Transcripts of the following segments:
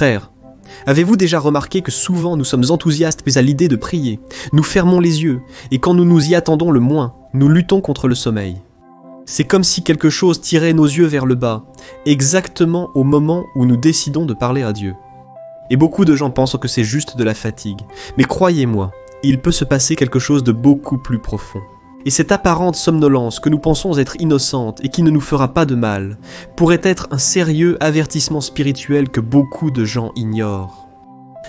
Frères, avez-vous déjà remarqué que souvent nous sommes enthousiastes mais à l'idée de prier, nous fermons les yeux, et quand nous nous y attendons le moins, nous luttons contre le sommeil. C'est comme si quelque chose tirait nos yeux vers le bas, exactement au moment où nous décidons de parler à Dieu. Et beaucoup de gens pensent que c'est juste de la fatigue, mais croyez-moi, il peut se passer quelque chose de beaucoup plus profond. Et cette apparente somnolence que nous pensons être innocente et qui ne nous fera pas de mal, pourrait être un sérieux avertissement spirituel que beaucoup de gens ignorent.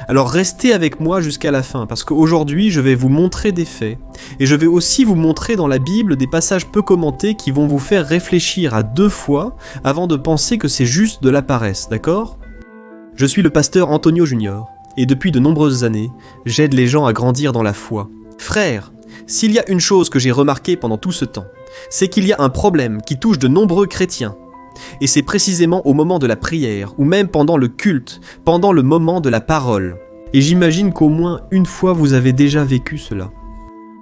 Alors restez avec moi jusqu'à la fin, parce qu'aujourd'hui je vais vous montrer des faits, et je vais aussi vous montrer dans la Bible des passages peu commentés qui vont vous faire réfléchir à 2 fois avant de penser que c'est juste de la paresse, d'accord ? Je suis le pasteur Antonio Junior, et depuis de nombreuses années, j'aide les gens à grandir dans la foi. Frères, s'il y a une chose que j'ai remarquée pendant tout ce temps, c'est qu'il y a un problème qui touche de nombreux chrétiens. Et c'est précisément au moment de la prière, ou même pendant le culte, pendant le moment de la parole. Et j'imagine qu'au moins une fois vous avez déjà vécu cela.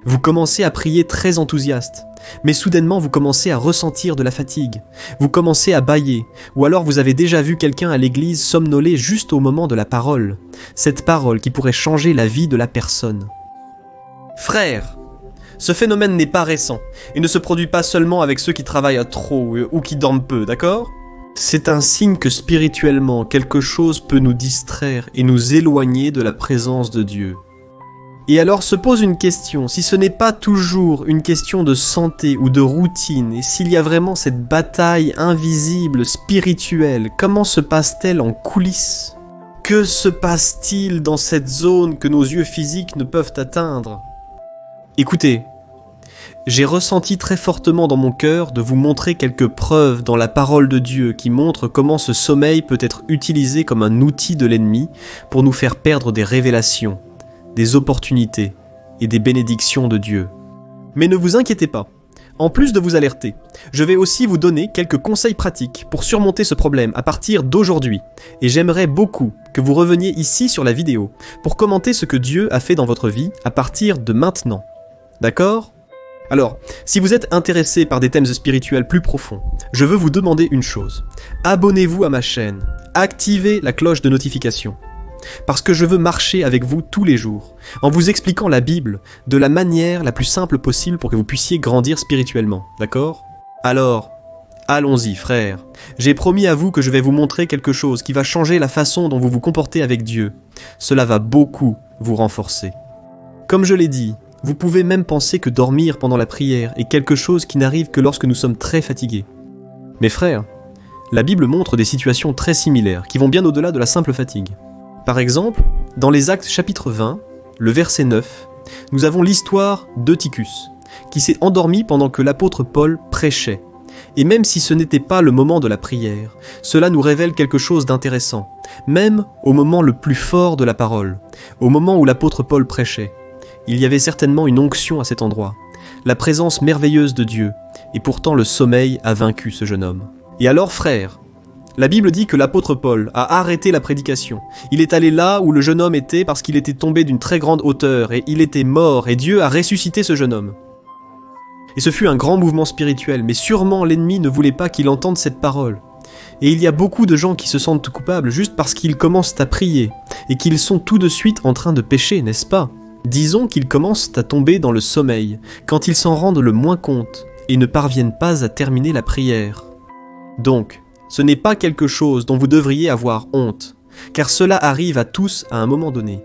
Vous commencez à prier très enthousiaste, mais soudainement vous commencez à ressentir de la fatigue, vous commencez à bâiller, ou alors vous avez déjà vu quelqu'un à l'église somnoler juste au moment de la parole, cette parole qui pourrait changer la vie de la personne. Frères, ce phénomène n'est pas récent, et ne se produit pas seulement avec ceux qui travaillent trop ou qui dorment peu, d'accord ? C'est un signe que spirituellement, quelque chose peut nous distraire et nous éloigner de la présence de Dieu. Et alors se pose une question, si ce n'est pas toujours une question de santé ou de routine, et s'il y a vraiment cette bataille invisible, spirituelle, comment se passe-t-elle en coulisses ? Que se passe-t-il dans cette zone que nos yeux physiques ne peuvent atteindre ? Écoutez, j'ai ressenti très fortement dans mon cœur de vous montrer quelques preuves dans la parole de Dieu qui montrent comment ce sommeil peut être utilisé comme un outil de l'ennemi pour nous faire perdre des révélations, des opportunités et des bénédictions de Dieu. Mais ne vous inquiétez pas, en plus de vous alerter, je vais aussi vous donner quelques conseils pratiques pour surmonter ce problème à partir d'aujourd'hui. Et j'aimerais beaucoup que vous reveniez ici sur la vidéo pour commenter ce que Dieu a fait dans votre vie à partir de maintenant. D'accord ? Alors, si vous êtes intéressé par des thèmes spirituels plus profonds, je veux vous demander une chose. Abonnez-vous à ma chaîne, activez la cloche de notification. Parce que je veux marcher avec vous tous les jours, en vous expliquant la Bible de la manière la plus simple possible pour que vous puissiez grandir spirituellement, d'accord ? Alors, allons-y frères. J'ai promis à vous que je vais vous montrer quelque chose qui va changer la façon dont vous vous comportez avec Dieu. Cela va beaucoup vous renforcer. Comme je l'ai dit, vous pouvez même penser que dormir pendant la prière est quelque chose qui n'arrive que lorsque nous sommes très fatigués. Mais frères, la Bible montre des situations très similaires qui vont bien au-delà de la simple fatigue. Par exemple, dans les Actes chapitre 20, le verset 9, nous avons l'histoire d'Eutychus, qui s'est endormi pendant que l'apôtre Paul prêchait. Et même si ce n'était pas le moment de la prière, cela nous révèle quelque chose d'intéressant, même au moment le plus fort de la parole, au moment où l'apôtre Paul prêchait. Il y avait certainement une onction à cet endroit, la présence merveilleuse de Dieu, et pourtant le sommeil a vaincu ce jeune homme. Et alors frères, la Bible dit que l'apôtre Paul a arrêté la prédication. Il est allé là où le jeune homme était parce qu'il était tombé d'une très grande hauteur et il était mort et Dieu a ressuscité ce jeune homme. Et ce fut un grand mouvement spirituel, mais sûrement l'ennemi ne voulait pas qu'il entende cette parole. Et il y a beaucoup de gens qui se sentent coupables juste parce qu'ils commencent à prier et qu'ils sont tout de suite en train de pécher, n'est-ce pas ? Disons qu'ils commencent à tomber dans le sommeil quand ils s'en rendent le moins compte et ne parviennent pas à terminer la prière. Donc, ce n'est pas quelque chose dont vous devriez avoir honte, car cela arrive à tous à un moment donné.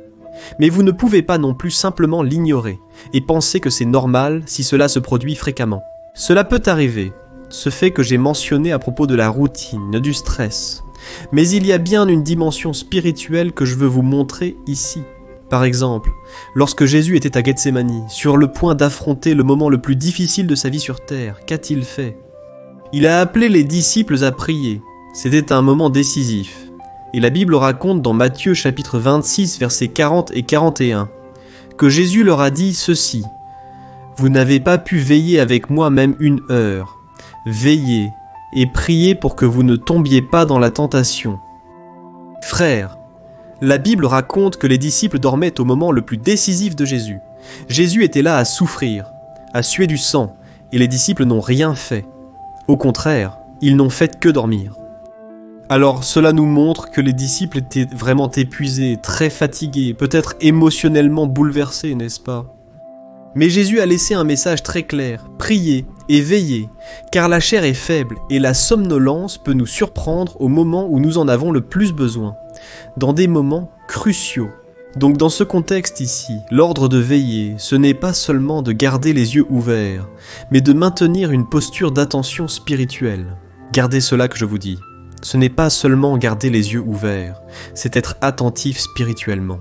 Mais vous ne pouvez pas non plus simplement l'ignorer et penser que c'est normal si cela se produit fréquemment. Cela peut arriver, ce fait que j'ai mentionné à propos de la routine, du stress. Mais il y a bien une dimension spirituelle que je veux vous montrer ici. Par exemple, lorsque Jésus était à Gethsémani, sur le point d'affronter le moment le plus difficile de sa vie sur terre, qu'a-t-il fait ? Il a appelé les disciples à prier. C'était un moment décisif. Et la Bible raconte dans Matthieu chapitre 26, versets 40 et 41, que Jésus leur a dit ceci : « Vous n'avez pas pu veiller avec moi même 1 heure. Veillez et priez pour que vous ne tombiez pas dans la tentation. » Frères, la Bible raconte que les disciples dormaient au moment le plus décisif de Jésus. Jésus était là à souffrir, à suer du sang, et les disciples n'ont rien fait. Au contraire, ils n'ont fait que dormir. Alors cela nous montre que les disciples étaient vraiment épuisés, très fatigués, peut-être émotionnellement bouleversés, n'est-ce pas ? Mais Jésus a laissé un message très clair, priez et veillez, car la chair est faible et la somnolence peut nous surprendre au moment où nous en avons le plus besoin, dans des moments cruciaux. Donc dans ce contexte ici, l'ordre de veiller, ce n'est pas seulement de garder les yeux ouverts, mais de maintenir une posture d'attention spirituelle. Gardez cela que je vous dis. Ce n'est pas seulement garder les yeux ouverts, c'est être attentif spirituellement.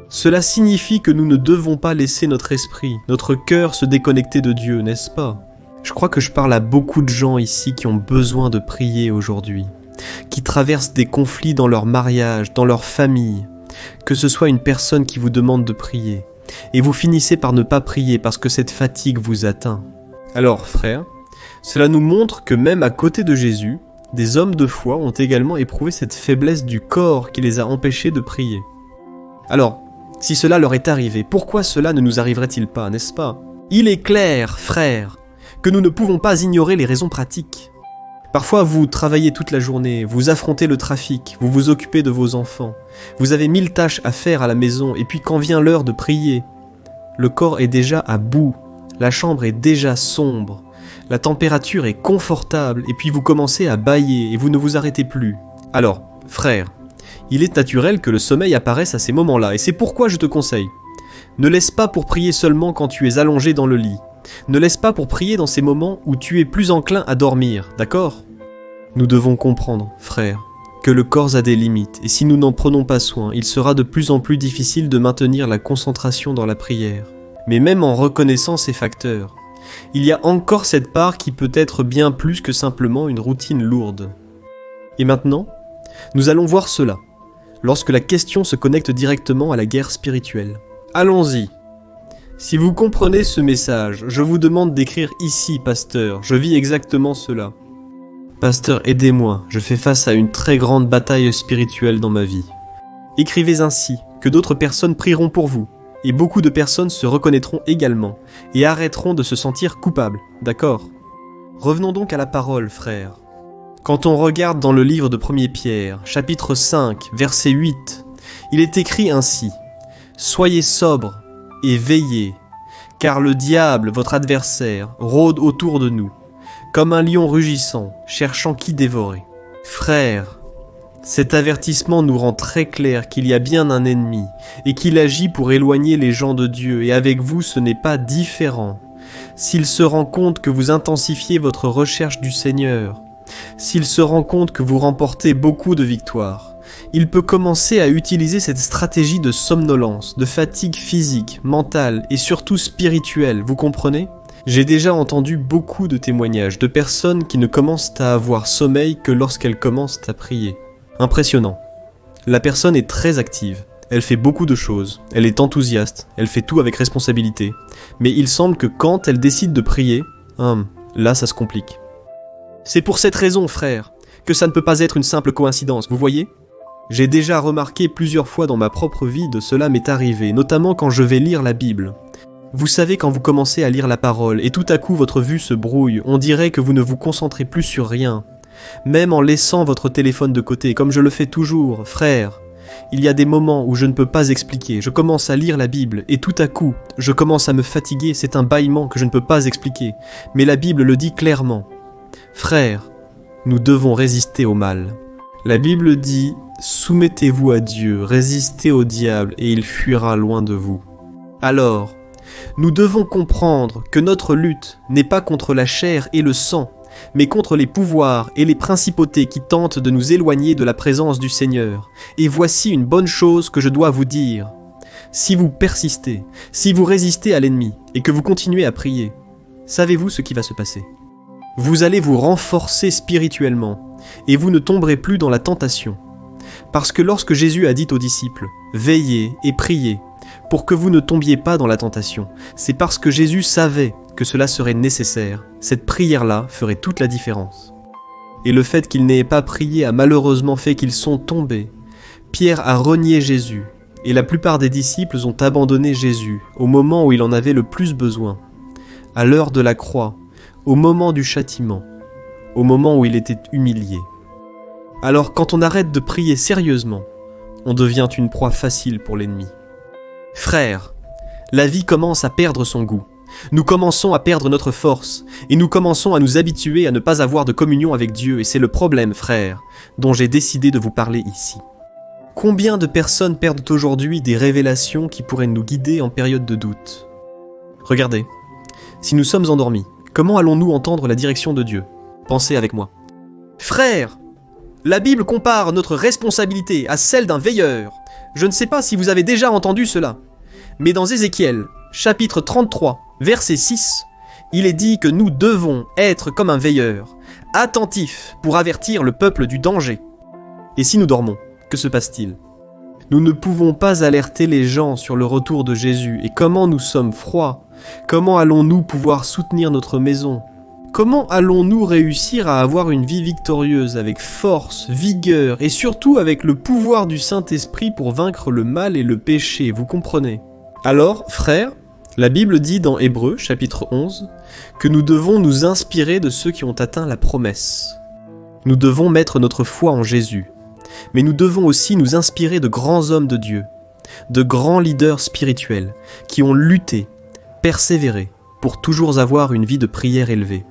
Cela signifie que nous ne devons pas laisser notre esprit, notre cœur se déconnecter de Dieu, n'est-ce pas ? Je crois que je parle à beaucoup de gens ici qui ont besoin de prier aujourd'hui, qui traversent des conflits dans leur mariage, dans leur famille, que ce soit une personne qui vous demande de prier, et vous finissez par ne pas prier parce que cette fatigue vous atteint. Alors, frères, cela nous montre que même à côté de Jésus, des hommes de foi ont également éprouvé cette faiblesse du corps qui les a empêchés de prier. Alors, si cela leur est arrivé, pourquoi cela ne nous arriverait-il pas, n'est-ce pas ? Il est clair, frères, que nous ne pouvons pas ignorer les raisons pratiques. Parfois, vous travaillez toute la journée, vous affrontez le trafic, vous vous occupez de vos enfants, vous avez 1000 tâches à faire à la maison, et puis quand vient l'heure de prier, le corps est déjà à bout, la chambre est déjà sombre, la température est confortable, et puis vous commencez à bâiller, et vous ne vous arrêtez plus. Alors, frère, il est naturel que le sommeil apparaisse à ces moments-là, et c'est pourquoi je te conseille. Ne laisse pas pour prier seulement quand tu es allongé dans le lit. Ne laisse pas pour prier dans ces moments où tu es plus enclin à dormir, d'accord ? Nous devons comprendre, frère, que le corps a des limites, et si nous n'en prenons pas soin, il sera de plus en plus difficile de maintenir la concentration dans la prière. Mais même en reconnaissant ces facteurs, il y a encore cette part qui peut être bien plus que simplement une routine lourde. Et maintenant, nous allons voir cela, lorsque la question se connecte directement à la guerre spirituelle. Allons-y. Si vous comprenez ce message, je vous demande d'écrire ici, pasteur, je vis exactement cela. Pasteur, aidez-moi, je fais face à une très grande bataille spirituelle dans ma vie. Écrivez ainsi, que d'autres personnes prieront pour vous, et beaucoup de personnes se reconnaîtront également, et arrêteront de se sentir coupables, d'accord ? Revenons donc à la parole, frère. Quand on regarde dans le livre de 1er Pierre, chapitre 5, verset 8, il est écrit ainsi : « Soyez sobres et veillez, car le diable, votre adversaire, rôde autour de nous, comme un lion rugissant, cherchant qui dévorer. » Frères, cet avertissement nous rend très clair qu'il y a bien un ennemi, et qu'il agit pour éloigner les gens de Dieu, et avec vous ce n'est pas différent. S'il se rend compte que vous intensifiez votre recherche du Seigneur, s'il se rend compte que vous remportez beaucoup de victoires, il peut commencer à utiliser cette stratégie de somnolence, de fatigue physique, mentale et surtout spirituelle, vous comprenez ? J'ai déjà entendu beaucoup de témoignages de personnes qui ne commencent à avoir sommeil que lorsqu'elles commencent à prier. Impressionnant. La personne est très active, elle fait beaucoup de choses, elle est enthousiaste, elle fait tout avec responsabilité, mais il semble que quand elle décide de prier, là ça se complique. C'est pour cette raison, frère, que ça ne peut pas être une simple coïncidence, vous voyez ? J'ai déjà remarqué plusieurs fois dans ma propre vie de cela m'est arrivé, notamment quand je vais lire la Bible. Vous savez quand vous commencez à lire la parole et tout à coup votre vue se brouille, on dirait que vous ne vous concentrez plus sur rien. Même en laissant votre téléphone de côté, comme je le fais toujours, frère, il y a des moments où je ne peux pas expliquer, je commence à lire la Bible et tout à coup, je commence à me fatiguer, c'est un bâillement que je ne peux pas expliquer, mais la Bible le dit clairement. Frères, nous devons résister au mal. La Bible dit « Soumettez-vous à Dieu, résistez au diable et il fuira loin de vous. » Alors, nous devons comprendre que notre lutte n'est pas contre la chair et le sang, mais contre les pouvoirs et les principautés qui tentent de nous éloigner de la présence du Seigneur. Et voici une bonne chose que je dois vous dire. Si vous persistez, si vous résistez à l'ennemi et que vous continuez à prier, savez-vous ce qui va se passer ? Vous allez vous renforcer spirituellement et vous ne tomberez plus dans la tentation. Parce que lorsque Jésus a dit aux disciples « Veillez et priez » pour que vous ne tombiez pas dans la tentation, c'est parce que Jésus savait que cela serait nécessaire. Cette prière-là ferait toute la différence. Et le fait qu'ils n'aient pas prié a malheureusement fait qu'ils sont tombés. Pierre a renié Jésus, et la plupart des disciples ont abandonné Jésus au moment où il en avait le plus besoin, à l'heure de la croix, au moment du châtiment, au moment où il était humilié. Alors quand on arrête de prier sérieusement, on devient une proie facile pour l'ennemi. Frères, la vie commence à perdre son goût. Nous commençons à perdre notre force, et nous commençons à nous habituer à ne pas avoir de communion avec Dieu, et c'est le problème, frères, dont j'ai décidé de vous parler ici. Combien de personnes perdent aujourd'hui des révélations qui pourraient nous guider en période de doute ? Regardez, si nous sommes endormis, comment allons-nous entendre la direction de Dieu ? Pensez avec moi. Frères, la Bible compare notre responsabilité à celle d'un veilleur. Je ne sais pas si vous avez déjà entendu cela, mais dans Ézéchiel, chapitre 33, verset 6, il est dit que nous devons être comme un veilleur, attentif pour avertir le peuple du danger. Et si nous dormons, que se passe-t-il ? Nous ne pouvons pas alerter les gens sur le retour de Jésus et comment nous sommes froids. Comment allons-nous pouvoir soutenir notre maison ? Comment allons-nous réussir à avoir une vie victorieuse avec force, vigueur et surtout avec le pouvoir du Saint-Esprit pour vaincre le mal et le péché, vous comprenez ? Alors, frères, la Bible dit dans Hébreux, chapitre 11, que nous devons nous inspirer de ceux qui ont atteint la promesse. Nous devons mettre notre foi en Jésus, mais nous devons aussi nous inspirer de grands hommes de Dieu, de grands leaders spirituels qui ont lutté, persévéré, pour toujours avoir une vie de prière élevée.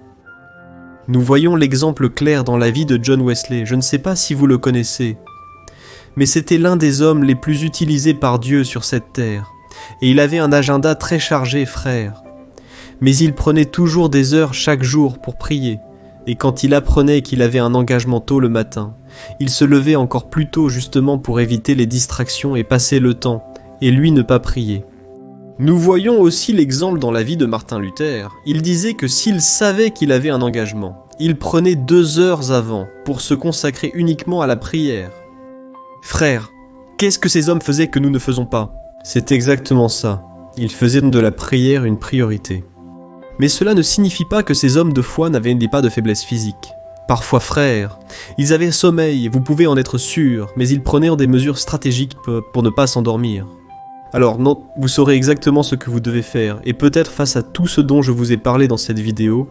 Nous voyons l'exemple clair dans la vie de John Wesley, je ne sais pas si vous le connaissez, mais c'était l'un des hommes les plus utilisés par Dieu sur cette terre, et il avait un agenda très chargé, frère. Mais il prenait toujours des heures chaque jour pour prier, et quand il apprenait qu'il avait un engagement tôt le matin, il se levait encore plus tôt justement pour éviter les distractions et passer le temps, et lui ne pas prier. Nous voyons aussi l'exemple dans la vie de Martin Luther. Il disait que s'il savait qu'il avait un engagement, il prenait 2 heures avant pour se consacrer uniquement à la prière. Frères, qu'est-ce que ces hommes faisaient que nous ne faisons pas ? C'est exactement ça. Ils faisaient de la prière une priorité. Mais cela ne signifie pas que ces hommes de foi n'avaient pas de faiblesse physique. Parfois, frères, ils avaient sommeil, vous pouvez en être sûr, mais ils prenaient des mesures stratégiques pour ne pas s'endormir. Alors non, vous saurez exactement ce que vous devez faire, et peut-être face à tout ce dont je vous ai parlé dans cette vidéo,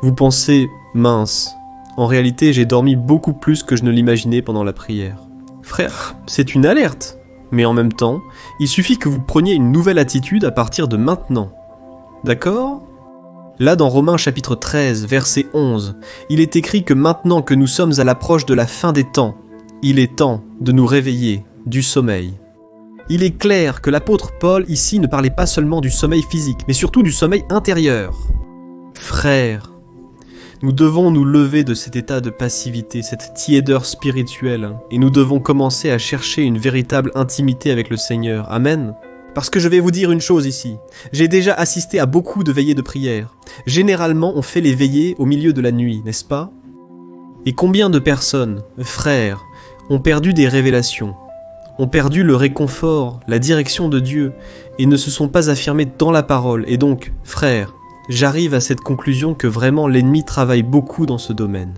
vous pensez « mince, en réalité j'ai dormi beaucoup plus que je ne l'imaginais pendant la prière ». Frère, c'est une alerte, mais en même temps, il suffit que vous preniez une nouvelle attitude à partir de maintenant. D'accord ? Là dans Romains chapitre 13, verset 11, il est écrit que maintenant que nous sommes à l'approche de la fin des temps, il est temps de nous réveiller du sommeil. Il est clair que l'apôtre Paul ici ne parlait pas seulement du sommeil physique, mais surtout du sommeil intérieur. Frères, nous devons nous lever de cet état de passivité, cette tiédeur spirituelle, et nous devons commencer à chercher une véritable intimité avec le Seigneur. Amen. Parce que je vais vous dire une chose ici, j'ai déjà assisté à beaucoup de veillées de prière. Généralement, on fait les veillées au milieu de la nuit, n'est-ce pas ? Et combien de personnes, frères, ont perdu des révélations, ont perdu le réconfort, la direction de Dieu, et ne se sont pas affirmés dans la parole. Et donc, frères, j'arrive à cette conclusion que vraiment l'ennemi travaille beaucoup dans ce domaine.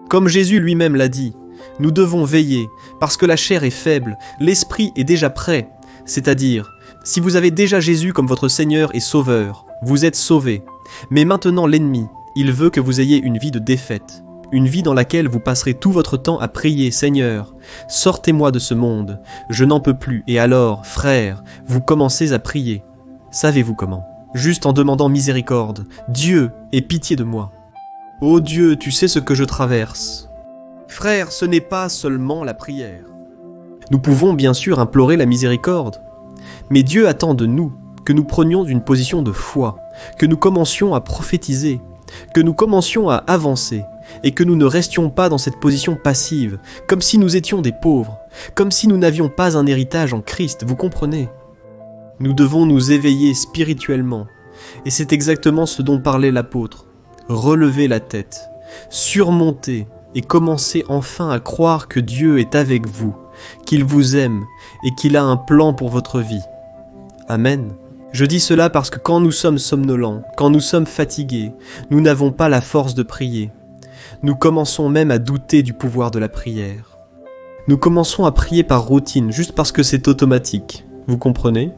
Comme Jésus lui-même l'a dit, nous devons veiller, parce que la chair est faible, l'esprit est déjà prêt, c'est-à-dire, si vous avez déjà Jésus comme votre Seigneur et Sauveur, vous êtes sauvés. Mais maintenant l'ennemi, il veut que vous ayez une vie de défaite, une vie dans laquelle vous passerez tout votre temps à prier « Seigneur, sortez-moi de ce monde, je n'en peux plus ». Et alors, frères, vous commencez à prier. Savez-vous comment ? Juste en demandant miséricorde. « Dieu, aie pitié de moi. Ô Dieu, tu sais ce que je traverse. » Frères, ce n'est pas seulement la prière. Nous pouvons bien sûr implorer la miséricorde, mais Dieu attend de nous que nous prenions une position de foi, que nous commencions à prophétiser, que nous commencions à avancer, et que nous ne restions pas dans cette position passive, comme si nous étions des pauvres, comme si nous n'avions pas un héritage en Christ, vous comprenez ? Nous devons nous éveiller spirituellement, et c'est exactement ce dont parlait l'apôtre. Relever la tête, surmonter et commencer enfin à croire que Dieu est avec vous, qu'il vous aime et qu'il a un plan pour votre vie. Amen. Je dis cela parce que quand nous sommes somnolents, quand nous sommes fatigués, nous n'avons pas la force de prier. Nous commençons même à douter du pouvoir de la prière. Nous commençons à prier par routine, juste parce que c'est automatique. Vous comprenez ?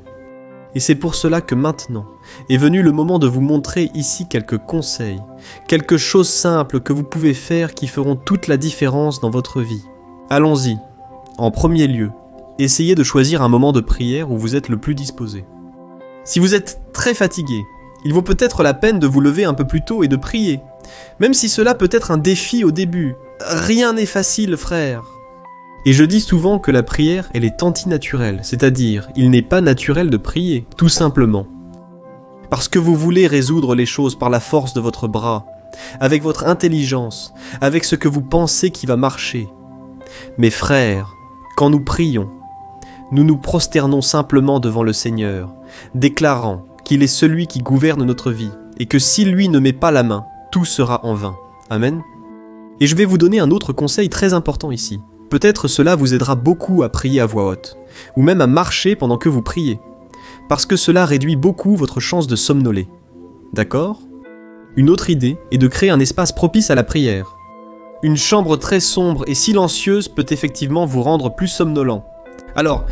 Et c'est pour cela que maintenant est venu le moment de vous montrer ici quelques conseils, quelque chose simple que vous pouvez faire qui feront toute la différence dans votre vie. Allons-y. En premier lieu, essayez de choisir un moment de prière où vous êtes le plus disposé. Si vous êtes très fatigué, il vaut peut-être la peine de vous lever un peu plus tôt et de prier. Même si cela peut être un défi au début. Rien n'est facile, frère. Et je dis souvent que la prière, elle est antinaturelle, c'est-à-dire, il n'est pas naturel de prier, tout simplement. Parce que vous voulez résoudre les choses par la force de votre bras, avec votre intelligence, avec ce que vous pensez qui va marcher. Mes frères, quand nous prions, nous nous prosternons simplement devant le Seigneur, déclarant qu'il est celui qui gouverne notre vie, et que si lui ne met pas la main, tout sera en vain. Amen. Et je vais vous donner un autre conseil très important ici. Peut-être cela vous aidera beaucoup à prier à voix haute, ou même à marcher pendant que vous priez, parce que cela réduit beaucoup votre chance de somnoler. D'accord ? Une autre idée est de créer un espace propice à la prière. Une chambre très sombre et silencieuse peut effectivement vous rendre plus somnolent. Alors,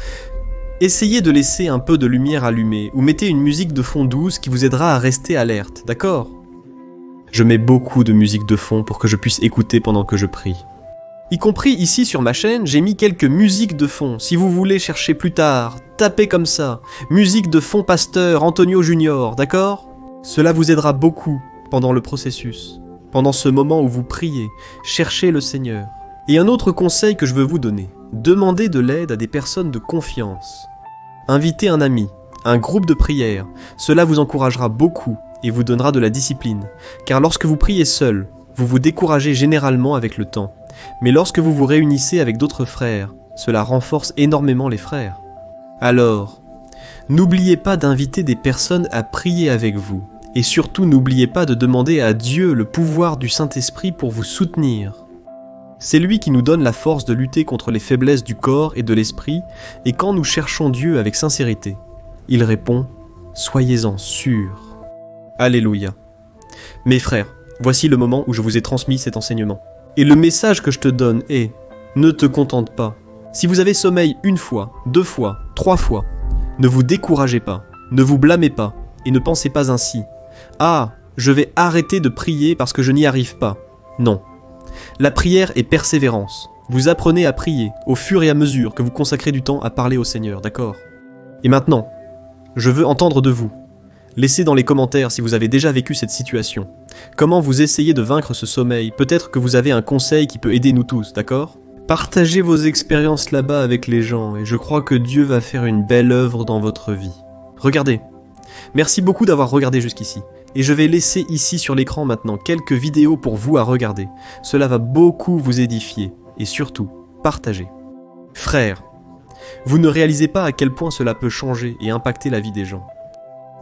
essayez de laisser un peu de lumière allumée, ou mettez une musique de fond douce qui vous aidera à rester alerte, d'accord ? Je mets beaucoup de musique de fond pour que je puisse écouter pendant que je prie. Y compris ici sur ma chaîne, j'ai mis quelques musiques de fond. Si vous voulez chercher plus tard, tapez comme ça. Musique de fond Pasteur Antonio Junior, d'accord ? Cela vous aidera beaucoup pendant le processus. Pendant ce moment où vous priez, cherchez le Seigneur. Et un autre conseil que je veux vous donner, demandez de l'aide à des personnes de confiance. Invitez un ami, un groupe de prière, cela vous encouragera beaucoup et vous donnera de la discipline. Car lorsque vous priez seul, vous vous découragez généralement avec le temps. Mais lorsque vous vous réunissez avec d'autres frères, cela renforce énormément les frères. Alors, n'oubliez pas d'inviter des personnes à prier avec vous. Et surtout, n'oubliez pas de demander à Dieu le pouvoir du Saint-Esprit pour vous soutenir. C'est lui qui nous donne la force de lutter contre les faiblesses du corps et de l'esprit, et quand nous cherchons Dieu avec sincérité, il répond « Soyez-en sûrs ». Alléluia. Mes frères, voici le moment où je vous ai transmis cet enseignement. Et le message que je te donne est « Ne te contente pas ». Si vous avez sommeil une fois, 2 fois, 3 fois, ne vous découragez pas, ne vous blâmez pas, et ne pensez pas ainsi. « Ah, je vais arrêter de prier parce que je n'y arrive pas ». Non. La prière est persévérance. Vous apprenez à prier au fur et à mesure que vous consacrez du temps à parler au Seigneur, d'accord ? Et maintenant, je veux entendre de vous. Laissez dans les commentaires si vous avez déjà vécu cette situation. Comment vous essayez de vaincre ce sommeil ? Peut-être que vous avez un conseil qui peut aider nous tous, d'accord ? Partagez vos expériences là-bas avec les gens et je crois que Dieu va faire une belle œuvre dans votre vie. Regardez. Merci beaucoup d'avoir regardé jusqu'ici. Et je vais laisser ici sur l'écran maintenant quelques vidéos pour vous à regarder. Cela va beaucoup vous édifier et surtout, partager. Frères, vous ne réalisez pas à quel point cela peut changer et impacter la vie des gens.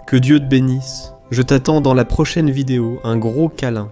Que Dieu te bénisse. Je t'attends dans la prochaine vidéo, un gros câlin.